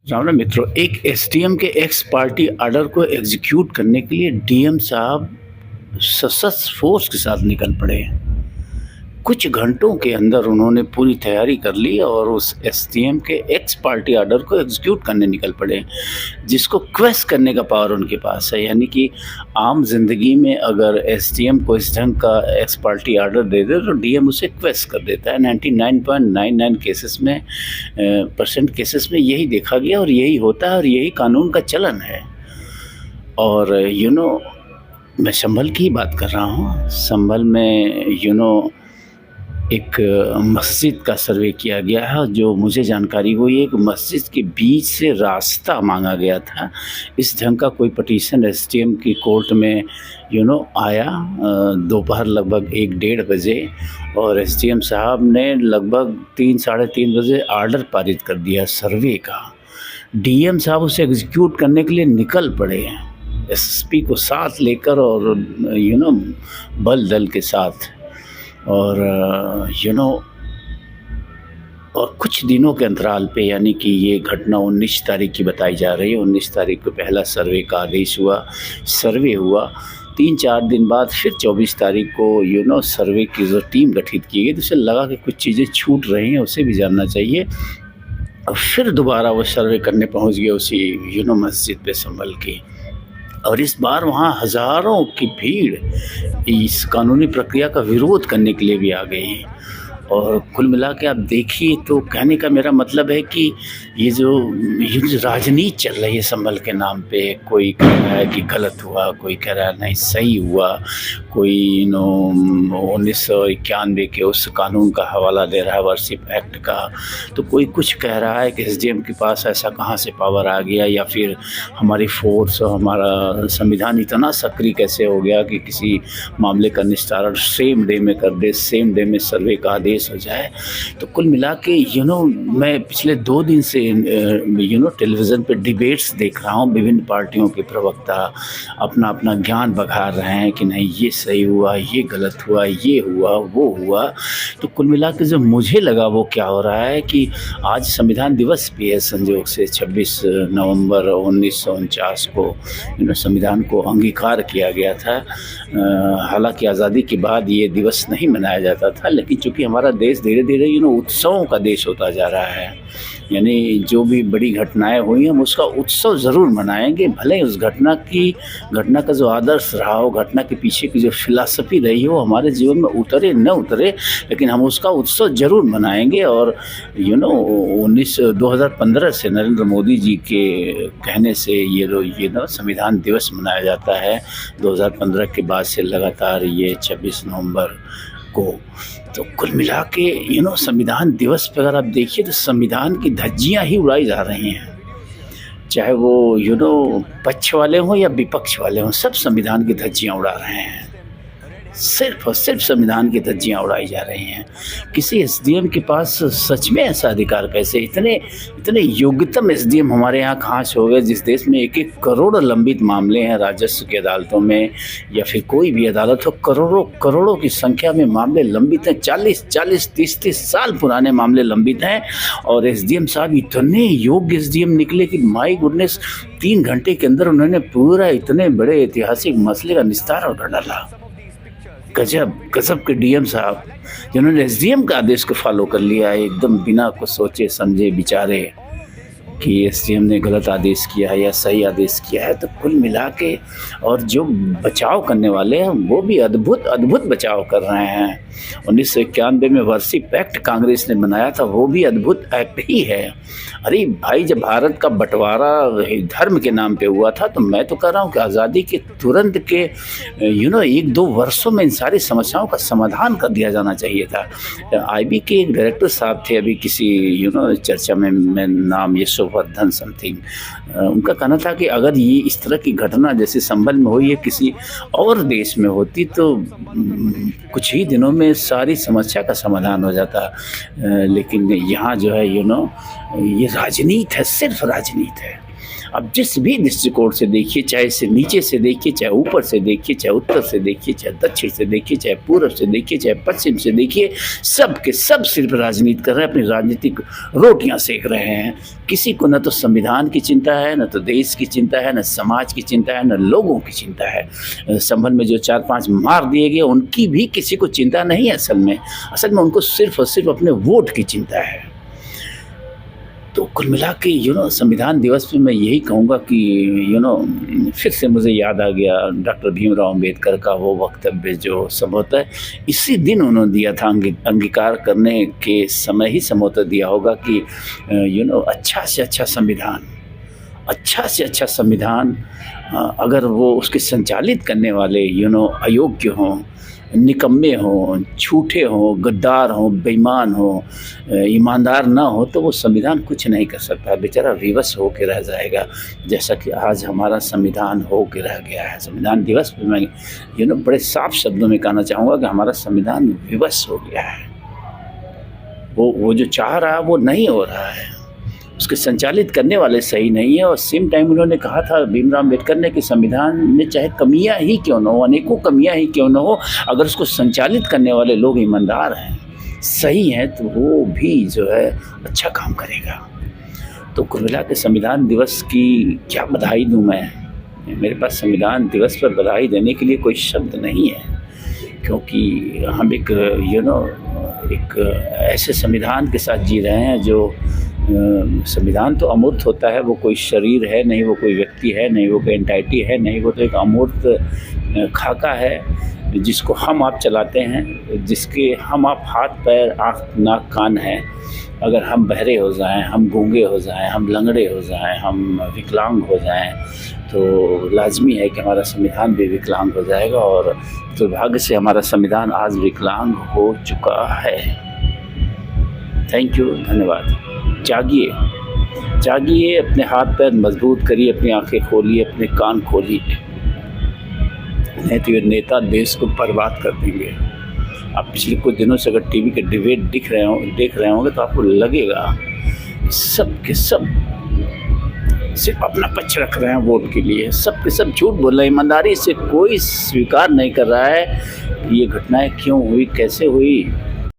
राम राम मित्रों, एक एसडीएम के एक्स पार्टी ऑर्डर को एग्जीक्यूट करने के लिए डीएम साहब सशस्त्र फोर्स के साथ निकल पड़े। कुछ घंटों के अंदर उन्होंने पूरी तैयारी कर ली और उस एसडीएम के एक्स पार्टी ऑर्डर को एग्जीक्यूट करने निकल पड़े, जिसको क्वेश्चन करने का पावर उनके पास है। यानी कि आम जिंदगी में अगर एसडीएम को इस ढंग का एक्स पार्टी ऑर्डर दे दे तो डीएम उसे क्वेश्चन कर देता है। 99.99 केसेस में परसेंट केसेस में यही देखा गया और यही होता है और यही कानून का चलन है। और मैं संभल की ही बात कर रहा हूँ। संभल में एक मस्जिद का सर्वे किया गया है। जो मुझे जानकारी हुई है कि मस्जिद के बीच से रास्ता मांगा गया था। इस ढंग का कोई पटिशन एसडीएम की कोर्ट में आया दोपहर लगभग 1-1:30 बजे, और एसडीएम साहब ने लगभग 3 साढ़े 3 बजे ऑर्डर पारित कर दिया सर्वे का। डीएम साहब उसे एग्जीक्यूट करने के लिए निकल पड़े एसएसपी को साथ लेकर और बल दल के साथ। और और कुछ दिनों के अंतराल पे, यानी कि ये घटना 19 तारीख की बताई जा रही है। 19 तारीख को पहला सर्वे का आदेश हुआ, सर्वे हुआ। 3-4 दिन बाद फिर 24 तारीख को सर्वे की जो टीम गठित की गई, तो उसे लगा कि कुछ चीज़ें छूट रही हैं, उसे भी जानना चाहिए। और फिर दोबारा वो सर्वे करने पहुंच गए उसी मस्जिद पे संभल की। और इस बार वहाँ हज़ारों की भीड़ इस कानूनी प्रक्रिया का विरोध करने के लिए भी आ गई। और कुल मिला के आप देखिए तो कहने का मेरा मतलब है कि ये जो राजनीति चल रही है संभल के नाम पे, कोई कह रहा है कि गलत हुआ, कोई कह रहा है नहीं सही हुआ, कोई 1991 के उस कानून का हवाला दे रहा है, वर्शिप एक्ट का, तो कोई कुछ कह रहा है कि एसडीएम के पास ऐसा कहाँ से पावर आ गया, या फिर हमारी फोर्स और हमारा संविधान इतना सक्रिय कैसे हो गया कि किसी मामले का निस्तारण सेम डे में कर दे, सेम डे में सर्वे का आदेश हो जाए। तो कुल मिला के मैं पिछले 2 दिन से टेलीविज़न पे डिबेट्स देख रहा हूँ। विभिन्न पार्टियों के प्रवक्ता अपना अपना ज्ञान बघार रहे हैं कि नहीं ये सही हुआ, ये गलत हुआ, ये हुआ, वो हुआ। तो कुल मिला के जो मुझे लगा वो क्या हो रहा है कि आज संविधान दिवस भी है संयोग से। 26 नवंबर 1949 को संविधान को अंगीकार किया गया था। हालांकि आज़ादी के बाद ये दिवस नहीं मनाया जाता था, लेकिन चूँकि हमारा देश धीरे धीरे उत्सवों का देश होता जा रहा है। यानी जो भी बड़ी घटनाएं हुई हम उसका उत्सव ज़रूर मनाएंगे, भले उस घटना का जो आदर्श रहा हो, घटना के पीछे की जो फिलॉसफी रही हो हमारे जीवन में उतरे न उतरे, लेकिन हम उसका उत्सव ज़रूर मनाएंगे। और 2015 से नरेंद्र मोदी जी के कहने से ये संविधान दिवस मनाया जाता है। 2015 के बाद से लगातार ये 26 नवंबर को। तो कुल मिला के संविधान दिवस पर अगर आप देखिए तो संविधान की धज्जियां ही उड़ाई जा रही हैं, चाहे वो पक्ष वाले हों या विपक्ष वाले हों, सब संविधान की धज्जियां उड़ा रहे हैं। सिर्फ और सिर्फ संविधान की धज्जियां उड़ाई जा रही हैं। किसी एसडीएम के पास सच में ऐसा अधिकार कैसे? इतने योग्यतम एसडीएम हमारे यहाँ कहाँ से हो गए, जिस देश में 1-1 करोड़ लंबित मामले हैं राजस्व की अदालतों में, या फिर कोई भी अदालत हो, करोड़ों की संख्या में मामले लंबित हैं। 40, 30 साल पुराने मामले लंबित हैं। और एसडीएम साहब इतने योग्य एसडीएम निकले कि माई गुडनेस, 3 घंटे के अंदर उन्होंने पूरा इतने बड़े ऐतिहासिक मसले का निस्तारण कर डाला। गजब के डीएम साहब, जिन्होंने एसडीएम का आदेश को फॉलो कर लिया है एकदम बिना कुछ सोचे समझे विचारे कि एसडीएम ने गलत आदेश किया है या सही आदेश किया है। तो कुल मिला के और जो बचाव करने वाले हैं वो भी अद्भुत बचाव कर रहे हैं। 1991 में वर्शिप एक्ट कांग्रेस ने बनाया था, वो भी अद्भुत एक्ट ही है। अरे भाई, जब भारत का बंटवारा धर्म के नाम पे हुआ था, तो मैं तो कह रहा हूँ कि आज़ादी के तुरंत के 1-2 वर्षों में इन सारी समस्याओं का समाधान कर दिया जाना चाहिए था। आईबी के एक डायरेक्टर साहब थे अभी किसी चर्चा में, मैं नाम यशोवर्धन समथिंग, उनका कहना था कि अगर ये इस तरह की घटना जैसे संभल में हुई है किसी और देश में होती तो कुछ ही दिनों में सारी समस्या का समाधान हो जाता। लेकिन यहाँ जो है ये राजनीति है, सिर्फ राजनीति है। अब जिस भी दृष्टिकोण से देखिए, चाहे इसे नीचे से देखिए, चाहे ऊपर से देखिए, चाहे उत्तर से देखिए, चाहे दक्षिण से देखिए, चाहे पूर्व से देखिए, चाहे पश्चिम से देखिए, सब के सब सिर्फ राजनीति कर रहे हैं, अपनी राजनीतिक रोटियां सेक रहे हैं। किसी को न तो संविधान की चिंता है, न तो देश की चिंता है, न समाज की चिंता है, न लोगों की चिंता है। संभल में जो 4-5 मार दिए गए उनकी भी किसी को चिंता नहीं है। असल में उनको सिर्फ और सिर्फ अपने वोट की चिंता है। तो कुल मिला के संविधान दिवस पे मैं यही कहूँगा कि फिर से मुझे याद आ गया डॉक्टर भीमराव अंबेडकर का वो वक्तव्य जो संभवतः इसी दिन उन्होंने दिया था, अंगीकार करने के समय ही संभवतः दिया होगा कि अच्छा से अच्छा संविधान अगर वो उसके संचालित करने वाले अयोग्य हों, निकम्मे हों, झूठे हों, गद्दार हों, बेईमान हों, ईमानदार ना हो, तो वो संविधान कुछ नहीं कर सकता, बेचारा विवश हो के रह जाएगा। जैसा कि आज हमारा संविधान हो के रह गया है। संविधान दिवस पे मैं बड़े साफ शब्दों में कहना चाहूँगा कि हमारा संविधान विवश हो गया है। वो जो चाह रहा है वो नहीं हो रहा है, उसके संचालित करने वाले सही नहीं है। और सेम टाइम उन्होंने कहा था भीमराव अम्बेडकर ने कि संविधान में चाहे कमियां ही क्यों न हो, अनेकों कमियां ही क्यों न हो, अगर उसको संचालित करने वाले लोग ईमानदार हैं, सही हैं, तो वो भी जो है अच्छा काम करेगा। तो कुल मिला के संविधान दिवस की क्या बधाई दूँ मैं, मेरे पास संविधान दिवस पर बधाई देने के लिए कोई शब्द नहीं है, क्योंकि हम एक ऐसे संविधान के साथ जी रहे हैं जो संविधान तो अमूर्त होता है, वो कोई शरीर है नहीं, वो कोई व्यक्ति है नहीं, वो कोई एंटाइटी है नहीं, वो तो एक अमूर्त खाका है जिसको हम आप चलाते हैं, जिसके हम आप हाथ पैर आँख नाक कान हैं। अगर हम बहरे हो जाएं, हम गूंगे हो जाएं, हम लंगड़े हो जाएं, हम विकलांग हो जाएं, तो लाजमी है कि हमारा संविधान भी विकलांग हो जाएगा। और दुर्भाग्य से हमारा संविधान आज विकलांग हो चुका है। थैंक यू, धन्यवाद। जागिए, अपने हाथ पैर मजबूत करिए, अपनी आंखें खोलिए, अपने कान खोलिए, नहीं तो ये नेता देश को बर्बाद कर देंगे। आप पिछले कुछ दिनों से अगर टीवी के डिबेट देख रहे होंगे तो आपको लगेगा सब के सब सिर्फ अपना पक्ष रख रहे हैं वोट के लिए, सब के सब झूठ बोल रहे हैं। ईमानदारी से कोई स्वीकार नहीं कर रहा है कि ये घटनाएं क्यों हुई, कैसे हुई।